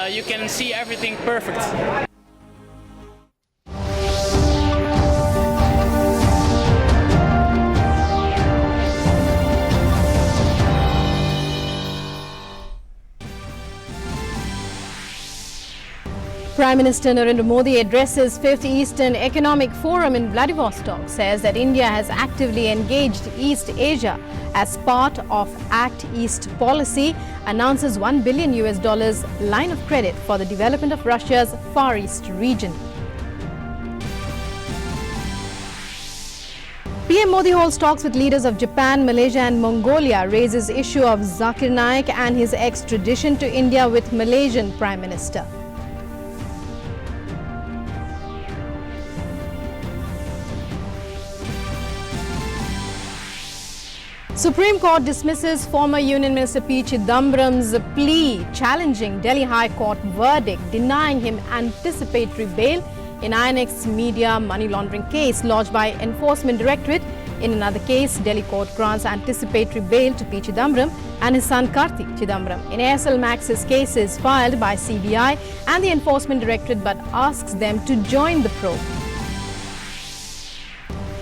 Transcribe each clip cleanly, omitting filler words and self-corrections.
you can see everything perfect. Prime Minister Narendra Modi addresses 5th Eastern Economic Forum in Vladivostok, says that India has actively engaged East Asia as part of Act East policy, announces $1 billion line of credit for the development of Russia's Far East region. PM Modi holds talks with leaders of Japan, Malaysia and Mongolia, raises issue of Zakir Naik and his extradition to India with Malaysian Prime Minister. Supreme Court dismisses former Union Minister P. Chidambaram's plea challenging Delhi High Court verdict denying him anticipatory bail in INX Media money laundering case lodged by Enforcement Directorate. In another case, Delhi Court grants anticipatory bail to P. Chidambaram and his son Karti Chidambaram. In ASL Max's case is filed by CBI and the Enforcement Directorate but asks them to join the probe.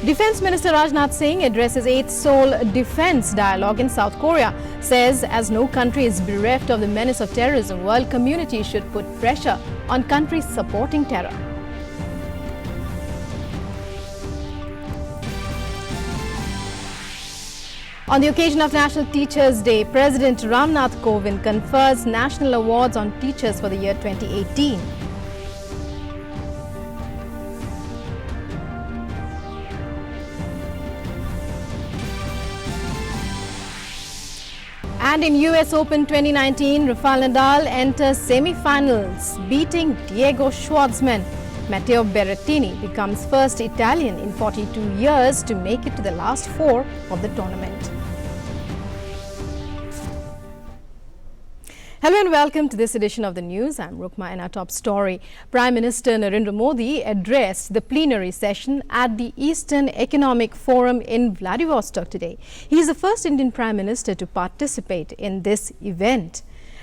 Defence Minister Rajnath Singh addresses 8th Seoul Defence Dialogue in South Korea, says as no country is bereft of the menace of terrorism, world community should put pressure on countries supporting terror. On the occasion of National Teachers' Day, President Ramnath Kovind confers national awards on teachers for the year 2018. And in US Open 2019, Rafael Nadal enters semi-finals, beating Diego Schwartzman. Matteo Berrettini becomes first Italian in 42 years to make it to the last four of the tournament. Hello and welcome to this edition of the news. I'm Rukma and our top story. Prime Minister Narendra Modi addressed the plenary session at the Eastern Economic Forum in Vladivostok today. He is the first Indian Prime Minister to participate in this event.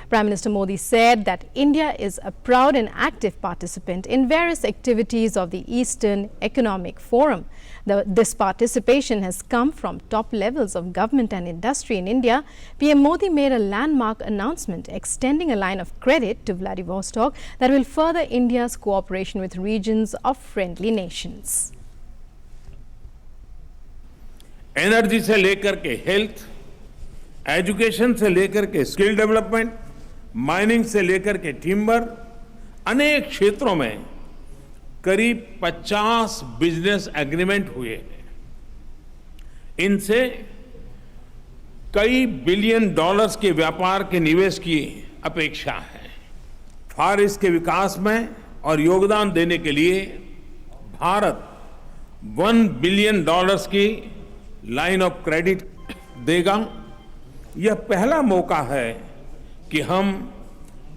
Prime Minister Modi said that India is a proud and active participant in various activities of the Eastern Economic Forum. This participation has come from top levels of government and industry in India. PM Modi made a landmark announcement extending a line of credit to Vladivostok that will further India's cooperation with regions of friendly nations. Energy से लेकर के health, education से लेकर के skill development, mining से लेकर के timber, अनेक क्षेत्रों में करीब 50 बिजनेस एग्रीमेंट हुए हैं। इनसे कई बिलियन डॉलर्स के व्यापार के निवेश की अपेक्षा है। फार ईस्ट के विकास में और योगदान देने के लिए भारत $1 बिलियन की लाइन ऑफ क्रेडिट देगा। यह पहला मौका है कि हम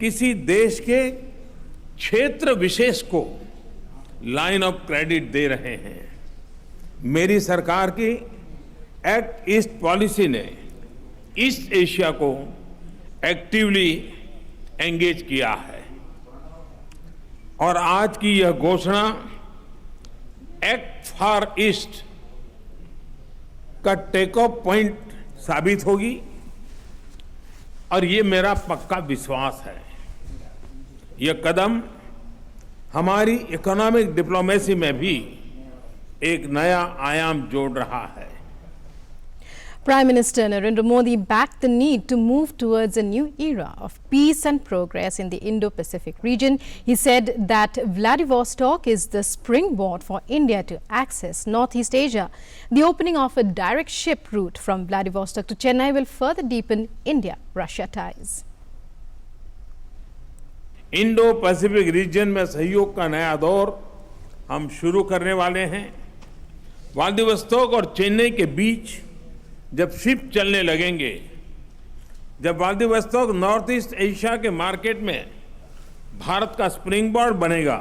किसी देश के क्षेत्र विशेष को लाइन ऑफ क्रेडिट दे रहे हैं। मेरी सरकार की एक्ट ईस्ट पॉलिसी ने ईस्ट एशिया को एक्टिवली एंगेज किया है और आज की यह घोषणा एक्ट फॉर ईस्ट का टेक ऑफ पॉइंट साबित होगी और ये मेरा पक्का विश्वास है। यह कदम हमारी इकोनॉमिक डिप्लोमेसी में भी एक नया आयाम जोड़ रहा है। Prime Minister Narendra Modi backed the need to move towards a new era of peace and progress in the Indo-Pacific region. He said that Vladivostok is the springboard for India to access Northeast Asia. The opening of a direct ship route from Vladivostok to Chennai will further deepen India-Russia ties. Indo Pacific region में सहयोग का नया दौर हम शुरू करने वाले हैं। व्लादिवोस्तोक और चेन्नई के बीच जब शिप चलने लगेंगे, जब व्लादिवोस्तोक नॉर्थ ईस्ट एशिया के मार्केट में भारत का स्प्रिंग बोर्ड बनेगा,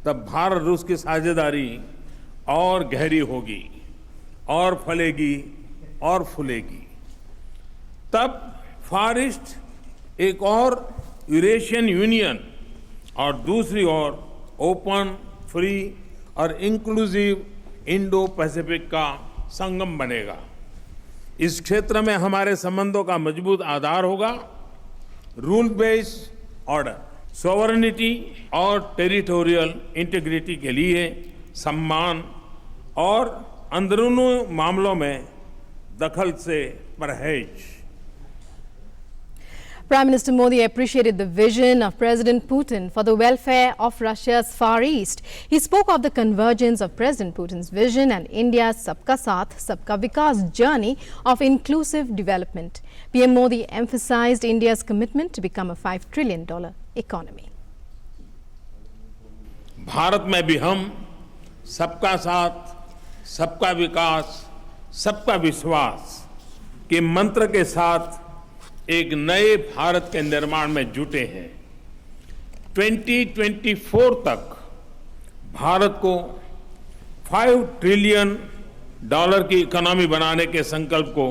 तब भारत रूस की साझेदारी और गहरी होगी और फलेगी और फूलेगी। तब फार ईस्ट एक और यूरेशियन यूनियन और दूसरी ओर ओपन, फ्री और इंक्लूसिव इंडो पैसिफिक का संगम बनेगा। इस क्षेत्र में हमारे संबंधों का मजबूत आधार होगा रूल बेस्ड ऑर्डर, सॉवरेनिटी और टेरिटोरियल इंटीग्रिटी के लिए सम्मान और अंदरूनी मामलों में दखल से परहेज। Prime Minister Modi appreciated the vision of President Putin for the welfare of Russia's Far East. He spoke of the convergence of President Putin's vision and India's Sabka Saath, Sabka Vikas journey of inclusive development. PM Modi emphasized India's commitment to become a $5 trillion economy. Bharat में भी हम सबका साथ, सबका विकास, सबका विश्वास के मंत्र के साथ एक नए भारत के निर्माण में जुटे हैं। 2024 तक भारत को $5 ट्रिलियन की इकोनॉमी बनाने के संकल्प को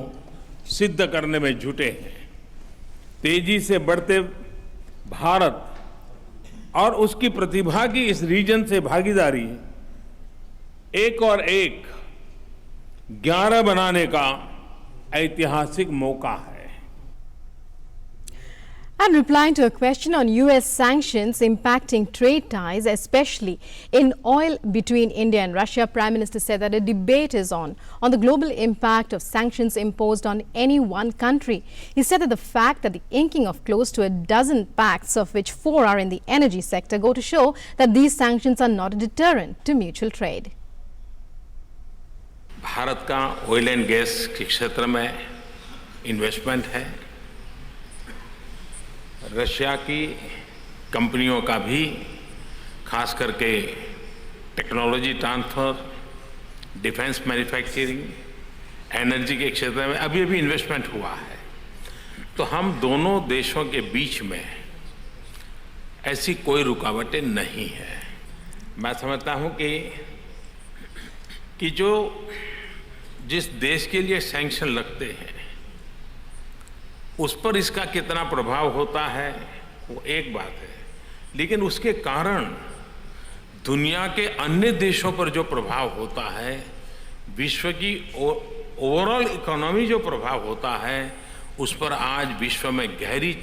सिद्ध करने में जुटे हैं। तेजी से बढ़ते भारत और उसकी प्रतिभा की इस रीजन से भागीदारी एक और एक 11 बनाने का ऐतिहासिक मौका है। And replying to a question on US sanctions impacting trade ties, especially in oil between India and Russia, Prime Minister said that a debate is on the global impact of sanctions imposed on any one country. He said that the fact that the inking of close to a dozen pacts, of which 4 are in the energy sector, go to show that these sanctions are not a deterrent to mutual trade. Bharat का oil and gas के क्षेत्र में investment है। Russia की कंपनियों का भी खास करके technology transfer, defence manufacturing, energy के क्षेत्र में अभी अभी इन्वेस्टमेंट हुआ है। तो हम दोनों देशों के बीच में ऐसी कोई रुकावटें नहीं है। मैं समझता हूं कि जो जिस देश के लिए सैंक्शन लगते हैं उस पर इसका कितना प्रभाव होता है वो एक बात है, लेकिन उसके कारण दुनिया के अन्य देशों पर जो प्रभाव होता है, विश्व की ओवरऑल इकोनॉमी जो प्रभाव होता है, उस पर आज विश्व में गहरी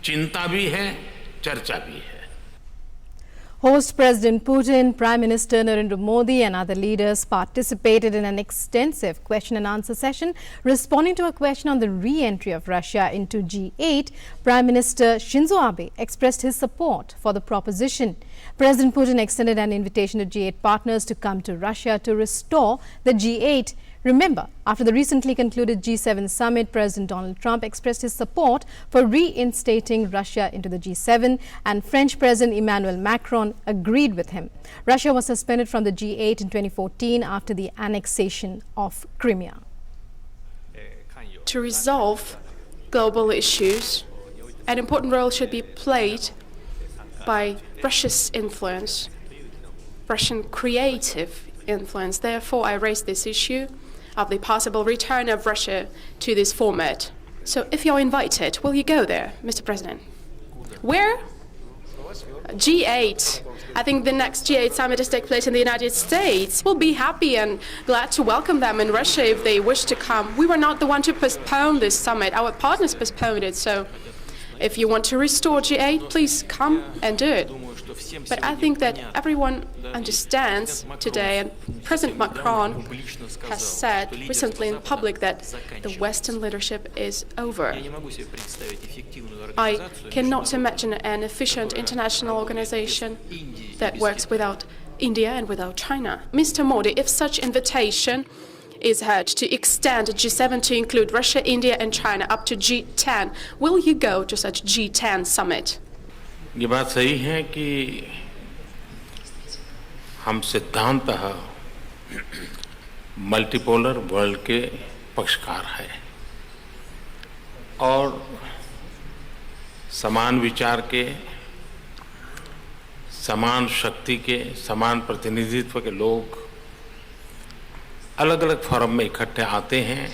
चिंता भी है, चर्चा भी है। Host President Putin, Prime Minister Narendra Modi and other leaders participated in an extensive question and answer session. Responding to a question on the re-entry of Russia into G8, Prime Minister Shinzo Abe expressed his support for the proposition. President Putin extended an invitation to G8 partners to come to Russia to restore the G8. Remember, after the recently concluded G7 summit, President Donald Trump expressed his support for reinstating Russia into the G7, and French President Emmanuel Macron agreed with him. Russia was suspended from the G8 in 2014 after the annexation of Crimea. To resolve global issues, an important role should be played by Russia's influence, Russian creative influence. Therefore, I raised this issue of the possible return of Russia to this format. So if you're invited, will you go there, Mr. President? Where? G8. I think the next G8 summit is take place in the United States. We'll be happy and glad to welcome them in Russia if they wish to come. We were not the one to postpone this summit. Our partners postponed it. So if you want to restore G8, please come and do it. But I think that everyone understands today, and President Macron has said recently in public that the Western leadership is over. I cannot imagine an efficient international organization that works without India and without China. Mr. Modi, if such invitation is heard to extend G7 to include Russia, India and China up to G10, will you go to such G10 summit? ये बात सही है कि हम सिद्धांतः multipolar world के पक्षकार हैं और समान विचार के, समान शक्ति के, समान प्रतिनिधित्व के लोग अलग अलग फोरम में इकट्ठे आते हैं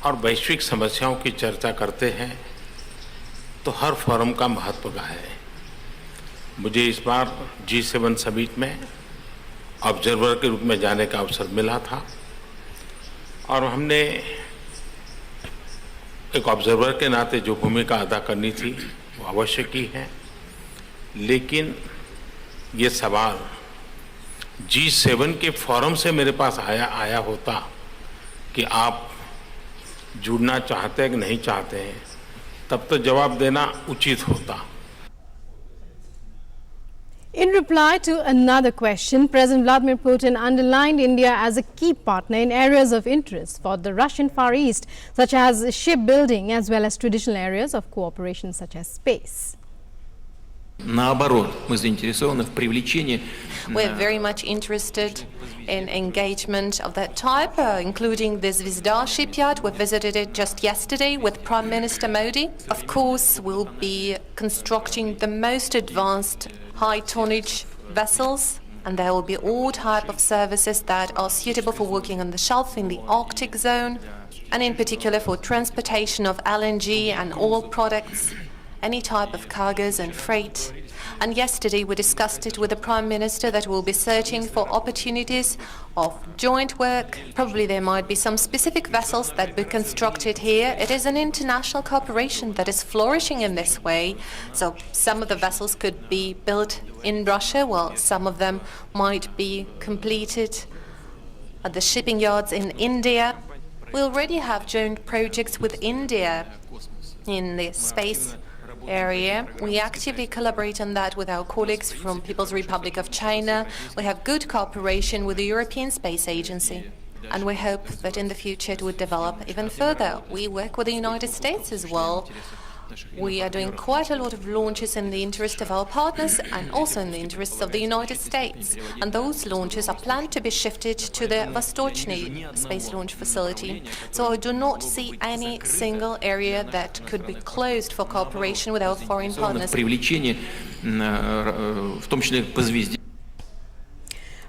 और वैश्विक समस्याओं की चर्चा करते हैं तो हर फोरम का महत्व का है। मुझे इस बार G7 समिट में ऑब्जर्वर के रूप में जाने का अवसर मिला था और हमने एक ऑब्जर्वर के नाते जो भूमिका अदा करनी थी वो अवश्य की है, लेकिन ये सवाल G7 के फोरम से मेरे पास आया होता कि आप जुड़ना चाहते हैं कि नहीं चाहते हैं, तब तो जवाब देना उचित होता। In reply to another question, President Vladimir Putin underlined India as a key partner in areas of interest for the Russian Far East, such as shipbuilding, as well as traditional areas of cooperation such as space. Наоборот, мы заинтересованы в привлечении. We're very much interested in engagement of that type, including this Vizdar shipyard. We visited it just yesterday with Prime Minister Modi. Of course, we'll be constructing the most advanced high-tonnage vessels, and there will be all type of services that are suitable for working on the shelf in the Arctic zone, and in particular for transportation of LNG and oil products, any type of cargoes and freight. And yesterday we discussed it with the Prime Minister that we'll be searching for opportunities of joint work. Probably there might be some specific vessels that be constructed here. It is an international cooperation that is flourishing in this way. So some of the vessels could be built in Russia, while some of them might be completed at the shipping yards in India. We already have joint projects with India in the space area. We actively collaborate on that with our colleagues from People's Republic of China. We have good cooperation with the European Space Agency, and we hope that in the future it would develop even further. We work with the United States as well. We are doing quite a lot of launches in the interest of our partners and also in the interests of the United States. And those launches are planned to be shifted to the Vostochny space launch facility. So I do not see any single area that could be closed for cooperation with our foreign partners. Привлечение, в том числе по звезде.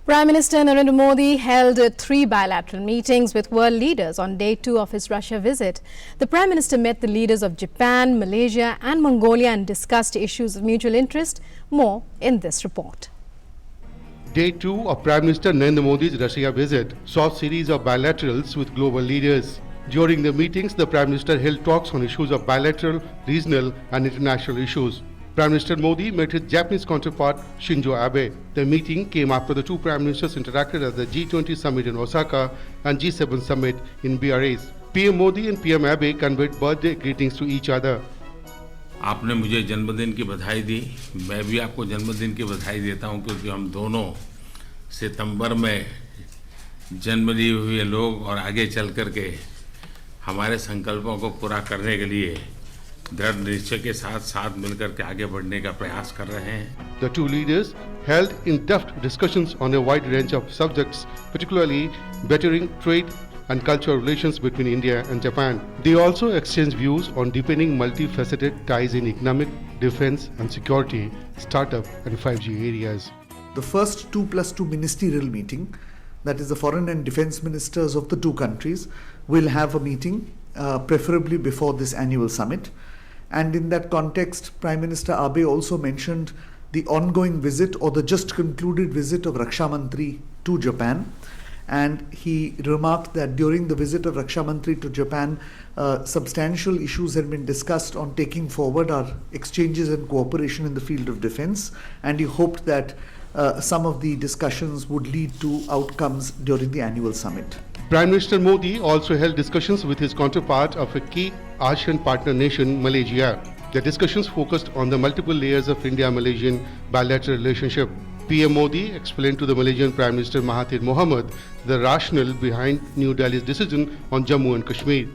Prime Minister Narendra Modi held 3 bilateral meetings with world leaders on day 2 of his Russia visit. The Prime Minister met the leaders of Japan, Malaysia and Mongolia and discussed issues of mutual interest. More in this report. Day 2 of Prime Minister Narendra Modi's Russia visit saw a series of bilaterals with global leaders. During the meetings, the Prime Minister held talks on issues of bilateral, regional and international issues. Prime Minister Modi met his Japanese counterpart Shinzo Abe. The meeting came after the two Prime Ministers interacted at the G20 summit in Osaka and G7 summit in Biarritz. PM Modi and PM Abe conveyed birthday greetings to each other. आपने मुझे जन्मदिन की बधाई दी, मैं भी आपको जन्मदिन की बधाई देता हूं, क्योंकि हम दोनों सितंबर में जन्म लिए हुए लोग और आगे चल करके हमारे संकल्पों को पूरा करने के लिए दृढ़ निश्चय के साथ साथ मिलकर के आगे बढ़ने का प्रयास कर रहे हैं. The two leaders held in-depth discussions on a wide range of subjects, particularly bettering trade and cultural relations between India and Japan. They also exchanged views on deepening multifaceted ties in economic, defense and security, startup and 5G areas. The first 2+2 ministerial meeting, that is the foreign and defense ministers of the two countries, will have a meeting preferably before this annual summit. And in that context, Prime Minister Abe also mentioned the ongoing visit or the just concluded visit of Raksha Mantri to Japan. And he remarked that during the visit of Raksha Mantri to Japan, substantial issues had been discussed on taking forward our exchanges and cooperation in the field of defense. And he hoped that some of the discussions would lead to outcomes during the annual summit. Prime Minister Modi also held discussions with his counterpart of a key ASEAN partner nation, Malaysia. The discussions focused on the multiple layers of India-Malaysian bilateral relationship. PM Modi explained to the Malaysian Prime Minister Mahathir Mohamad the rationale behind New Delhi's decision on Jammu and Kashmir.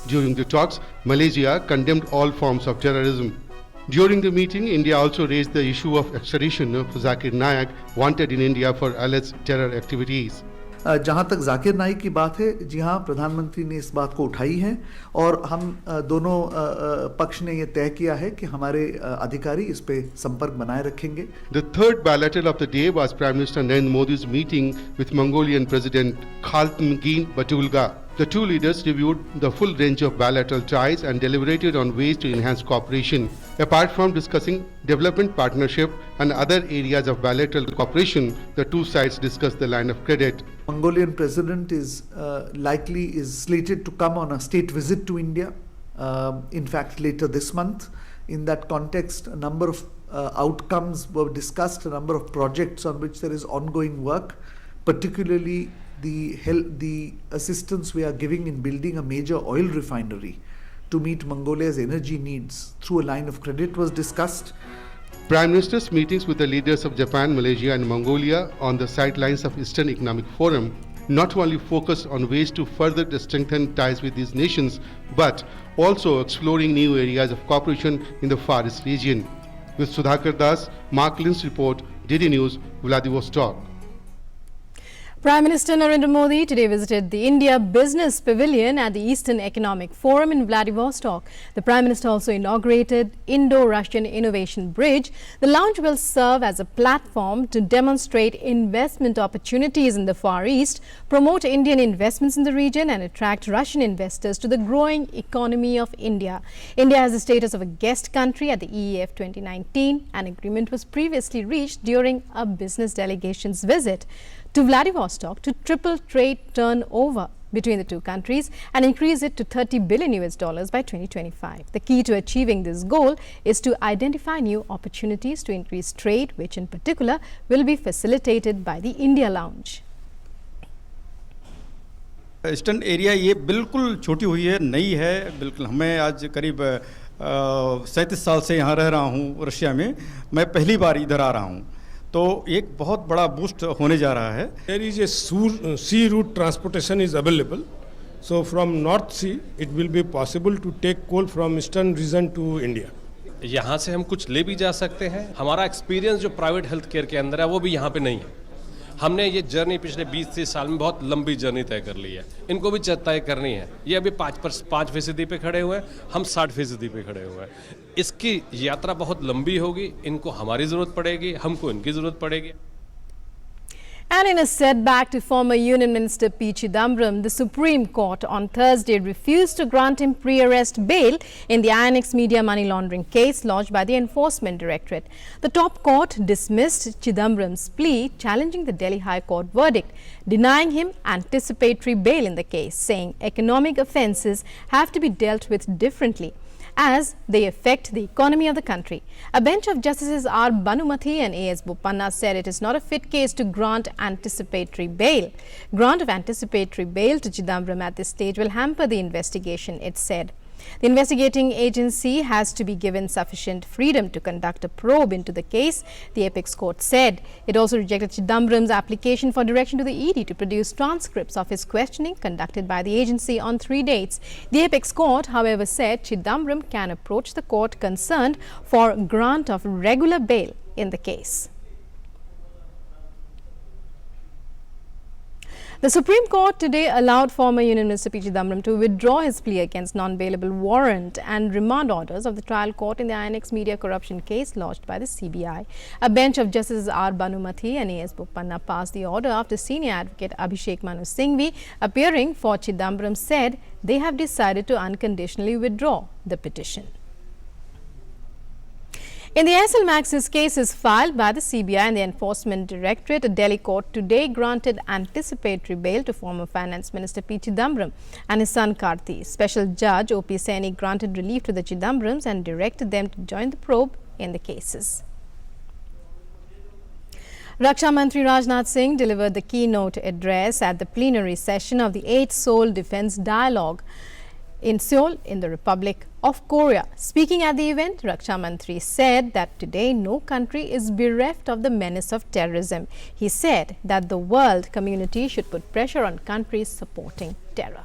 During the talks, Malaysia condemned all forms of terrorism. During the meeting, India also raised the issue of extradition of Zakir Naik, wanted in India for alleged terror activities. जहाँ तक जाकिर नाइक की बात है, जी हाँ, प्रधानमंत्री ने इस बात को उठाई है और हम दोनों पक्ष ने ये तय किया है कि हमारे अधिकारी इस पे संपर्क बनाए रखेंगे. The third bilateral of the day was Prime Minister Narendra Modi's meeting with Mongolian President Khaltmagin Batulga. The two leaders reviewed the full range of bilateral ties and deliberated on ways to enhance cooperation. Apart from discussing development partnership and other areas of bilateral cooperation, the two sides discussed the line of credit. Mongolian president is slated to come on a state visit to India, in fact later this month. In that context, a number of outcomes were discussed, a number of projects on which there is ongoing work, particularly the assistance we are giving in building a major oil refinery to meet Mongolia's energy needs through a line of credit was discussed. Prime Minister's meetings with the leaders of Japan, Malaysia and Mongolia on the sidelines of Eastern Economic Forum not only focused on ways to further strengthen ties with these nations, but also exploring new areas of cooperation in the Far East region. With Sudhakar Das, Mark Lynn's report, DD News, Vladivostok. Prime Minister Narendra Modi today visited the India Business Pavilion at the Eastern Economic Forum in Vladivostok. The Prime Minister also inaugurated Indo-Russian Innovation Bridge. The lounge will serve as a platform to demonstrate investment opportunities in the Far East, promote Indian investments in the region and attract Russian investors to the growing economy of India. India has the status of a guest country at the EEF 2019. An agreement was previously reached during a business delegation's visit to Vladivostok to triple trade turnover between the two countries and increase it to $30 billion by 2025. The key to achieving this goal is to identify new opportunities to increase trade, which in particular will be facilitated by the India Lounge. Eastern area ये बिल्कुल छोटी हुई है, नई है बिल्कुल. हमें आज करीब 37 साल से यहाँ रह रहा हूँ रशिया में. मैं पहली बार इधर आ रहा हूँ, तो एक बहुत बड़ा बूस्ट होने जा रहा है. There is a sea route transportation is available. So from North Sea, it will be possible to take coal from eastern region to India. यहाँ से हम कुछ ले भी जा सकते हैं. हमारा एक्सपीरियंस जो प्राइवेट हेल्थ केयर के अंदर है वो भी यहाँ पे नहीं है. हमने ये जर्नी पिछले 20-30 साल में बहुत लंबी जर्नी तय कर ली है. इनको भी तय करनी है. ये अभी 5% पे खड़े हुए हैं, हम 60% पे खड़े हुए हैं. इसकी यात्रा बहुत लंबी होगी. इनको हमारी ज़रूरत पड़ेगी, हमको इनकी ज़रूरत पड़ेगी. And in a setback to former Union Minister P. Chidambaram, the Supreme Court on Thursday refused to grant him pre-arrest bail in the INX media money laundering case lodged by the Enforcement Directorate. The top court dismissed Chidambaram's plea, challenging the Delhi High Court verdict, denying him anticipatory bail in the case, saying economic offences have to be dealt with differently as they affect the economy of the country. A bench of Justices R. Banumathi and A.S. Bopanna said it is not a fit case to grant anticipatory bail. Grant of anticipatory bail to Chidambaram at this stage will hamper the investigation, it said. The investigating agency has to be given sufficient freedom to conduct a probe into the case, the apex court said. It also rejected Chidambaram's application for direction to the ED to produce transcripts of his questioning conducted by the agency on 3 dates. The apex court, however, said Chidambaram can approach the court concerned for grant of regular bail in the case. The Supreme Court today allowed former Union Minister P. Chidambaram to withdraw his plea against non-bailable warrant and remand orders of the trial court in the INX media corruption case lodged by the CBI. A bench of Justices R. Banumathi and A.S. Bopanna passed the order after senior advocate Abhishek Manu Singhvi, appearing for Chidambaram, said they have decided to unconditionally withdraw the petition. In the SL Maxis cases filed by the CBI and the Enforcement Directorate, a Delhi court today granted anticipatory bail to former Finance Minister P. Chidambaram and his son Karti. Special Judge O.P. Saini granted relief to the Chidambarams and directed them to join the probe in the cases. Raksha Mantri Rajnath Singh delivered the keynote address at the plenary session of the 8th Seoul Defence Dialogue in Seoul in the Republic of Korea. Speaking at the event, Raksha Mantri said that today no country is bereft of the menace of terrorism. He said that the world community should put pressure on countries supporting terror.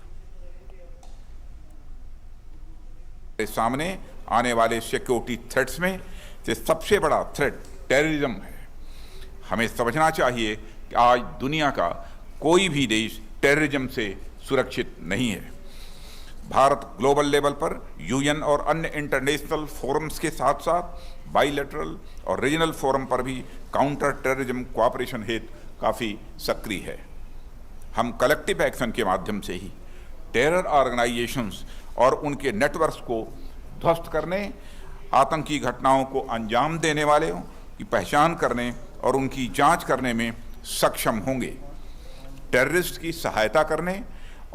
सामने आने वाले security threats में से सबसे बड़ा threat terrorism है. हमें समझना चाहिए कि आज दुनिया का कोई भी देश टेररिज्म से सुरक्षित नहीं है. भारत ग्लोबल लेवल पर यूएन और अन्य इंटरनेशनल फोरम्स के साथ साथ बाइलेटरल और रीजनल फोरम पर भी काउंटर टेररिज्म कोऑपरेशन हेतु काफ़ी सक्रिय है. हम कलेक्टिव एक्शन के माध्यम से ही टेरर ऑर्गेनाइजेशंस और उनके नेटवर्क्स को ध्वस्त करने आतंकी घटनाओं को अंजाम देने वालों की पहचान करने और उनकी जांच करने में सक्षम होंगे। टेररिस्ट की सहायता करने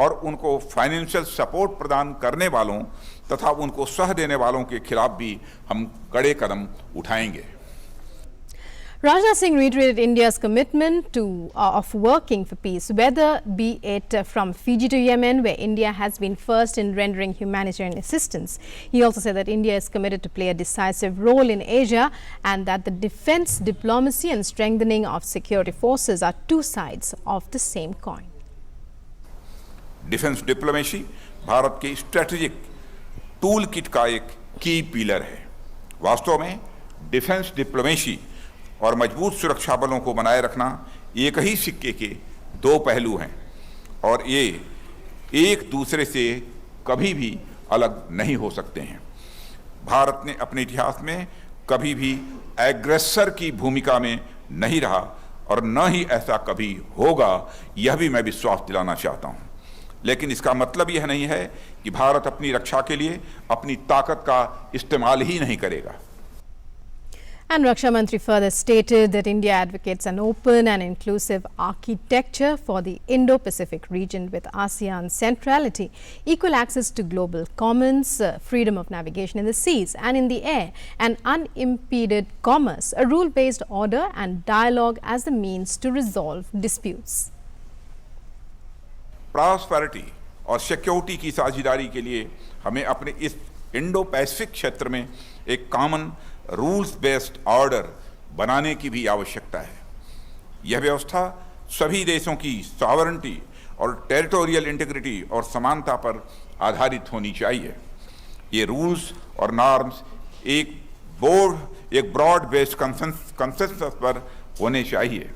और उनको फाइनेंशियल सपोर्ट प्रदान करने वालों तथा उनको सह देने वालों के खिलाफ भी हम कड़े कदम उठाएंगे। Rajnath Singh reiterated India's commitment of working for peace, whether be it from Fiji to Yemen, where India has been first in rendering humanitarian assistance. He also said that India is committed to play a decisive role in Asia and that the defense, diplomacy and strengthening of security forces are two sides of the same coin. Defence diplomacy Bharat की strategic tool kit का एक की pillar है। वास्तव में defence diplomacy और मजबूत सुरक्षा बलों को बनाए रखना एक ही सिक्के के दो पहलू हैं और ये एक दूसरे से कभी भी अलग नहीं हो सकते हैं। भारत ने अपने इतिहास में कभी भी एग्रेसर की भूमिका में नहीं रहा और न ही ऐसा कभी होगा, यह भी मैं विश्वास दिलाना चाहता हूं। लेकिन इसका मतलब यह नहीं है कि भारत अपनी रक्षा के लिए अपनी ताकत का इस्तेमाल ही नहीं करेगा। And Raksha Mantri further stated that India advocates an open and inclusive architecture for the Indo-Pacific region with ASEAN centrality, equal access to global commons, freedom of navigation in the seas and in the air, and unimpeded commerce, a rule-based order and dialogue as the means to resolve disputes. Prosperity और security की साझेदारी के लिए हमें अपने इस Indo Pacific क्षेत्र में एक कॉमन रूल्स बेस्ड ऑर्डर बनाने की भी आवश्यकता है। यह व्यवस्था सभी देशों की सॉवरेनिटी और टेरिटोरियल इंटीग्रिटी और समानता पर आधारित होनी चाहिए। ये रूल्स और नॉर्म्स एक ब्रॉड बेस्ड कंसेंसस पर होने चाहिए।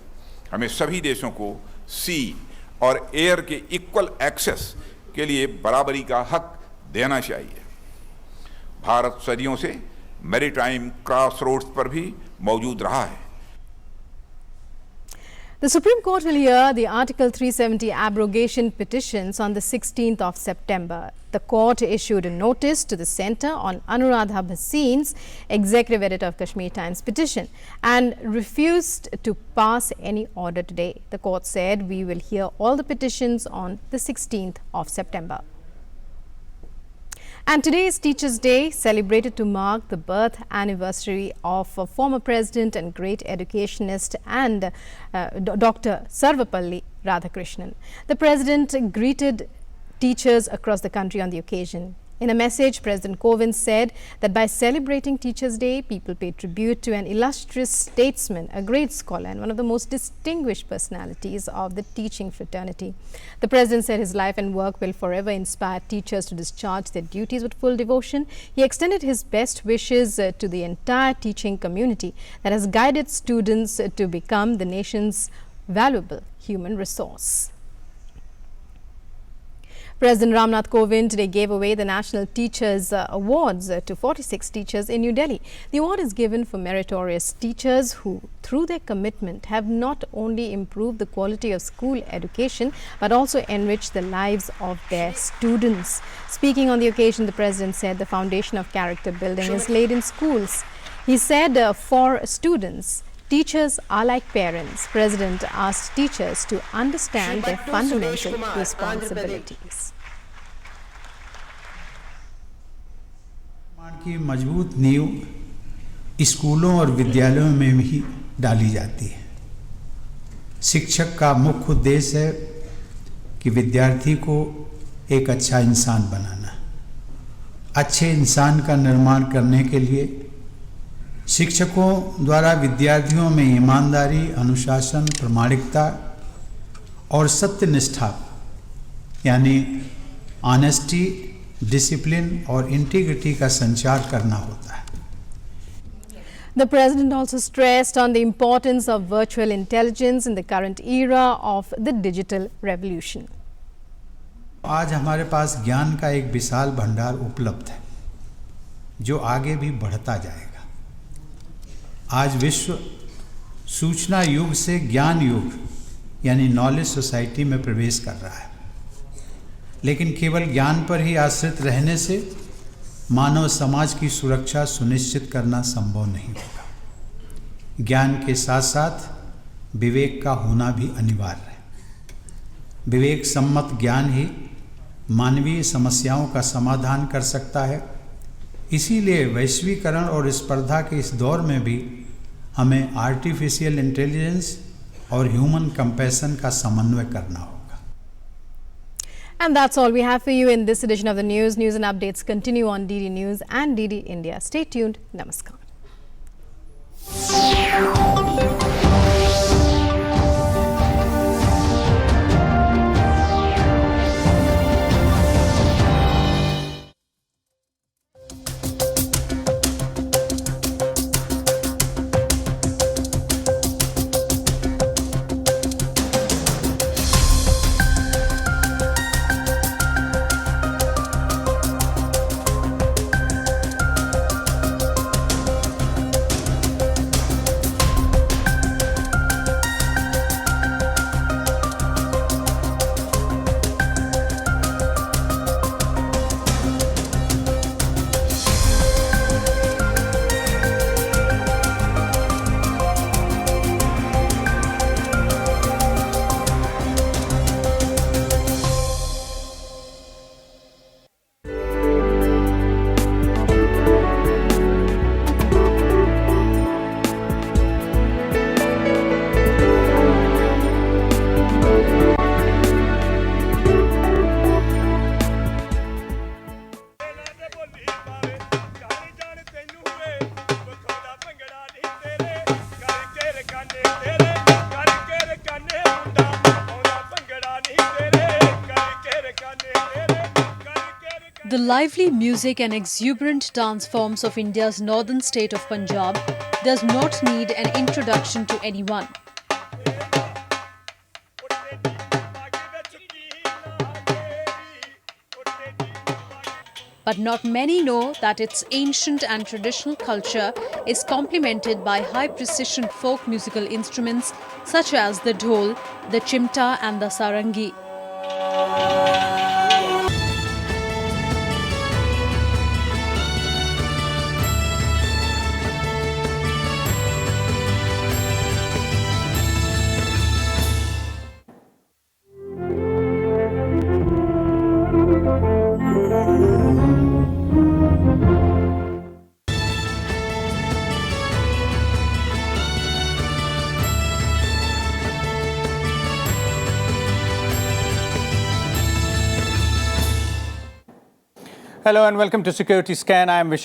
हमें सभी देशों को सी और एयर के इक्वल एक्सेस के लिए बराबरी का हक देना चाहिए। भारत सदियों से मैरीटाइम क्रॉसरोड्स पर भी मौजूद रहा है। The Supreme Court will hear the Article 370 abrogation petitions on the 16th of September. The court issued a notice to the centre on Anuradha Bhasin's, executive editor of Kashmir Times, petition and refused to pass any order today. The court said we will hear all the petitions on the 16th of September. And today is Teachers' Day, celebrated to mark the birth anniversary of former President and great educationist and Dr. Sarvapalli Radhakrishnan. The President greeted teachers across the country on the occasion. In a message, President Kovind said that by celebrating Teachers' Day, people pay tribute to an illustrious statesman, a great scholar and one of the most distinguished personalities of the teaching fraternity. The President said his life and work will forever inspire teachers to discharge their duties with full devotion. He extended his best wishes to the entire teaching community that has guided students to become the nation's valuable human resource. President Ramnath Kovind today gave away the National Teachers Awards to 46 teachers in New Delhi. The award is given for meritorious teachers who, through their commitment, have not only improved the quality of school education, but also enriched the lives of their students. Speaking on the occasion, the President said the foundation of character building is laid in schools. He said for students, teachers are like parents. President asked teachers to understand their fundamental responsibilities. की मजबूत नींव स्कूलों और विद्यालयों में भी डाली जाती है। शिक्षक का मुख्य उद्देश्य है कि विद्यार्थी को एक अच्छा इंसान बनाना। अच्छे इंसान का निर्माण करने के लिए शिक्षकों द्वारा विद्यार्थियों में ईमानदारी, अनुशासन, प्रामाणिकता और सत्यनिष्ठा यानी ऑनेस्टी, डिसिप्लिन और इंटीग्रिटी का संचार करना होता है। The President also stressed on the importance of virtual intelligence in the current era of the digital revolution. आज हमारे पास ज्ञान का एक विशाल भंडार उपलब्ध है जो आगे भी बढ़ता जाएगा। आज विश्व सूचना युग से ज्ञान युग यानी नॉलेज सोसाइटी में प्रवेश कर रहा है, लेकिन केवल ज्ञान पर ही आश्रित रहने से मानव समाज की सुरक्षा सुनिश्चित करना संभव नहीं होगा। ज्ञान के साथ साथ विवेक का होना भी अनिवार्य है। विवेक सम्मत ज्ञान ही मानवीय समस्याओं का समाधान कर सकता है। इसीलिए वैश्वीकरण और स्पर्धा के इस दौर में भी हमें आर्टिफिशियल इंटेलिजेंस और ह्यूमन कंपैशन का समन्वय करना होगा। And that's all we have for you in this edition of the news. News and updates continue on DD News and DD India. Stay tuned. Namaskar. The lively music and exuberant dance forms of India's northern state of Punjab does not need an introduction to anyone. But not many know that its ancient and traditional culture is complemented by high-precision folk musical instruments such as the dhol, the chimta and the sarangi. Hello and welcome to Security Scan. I am Vishal.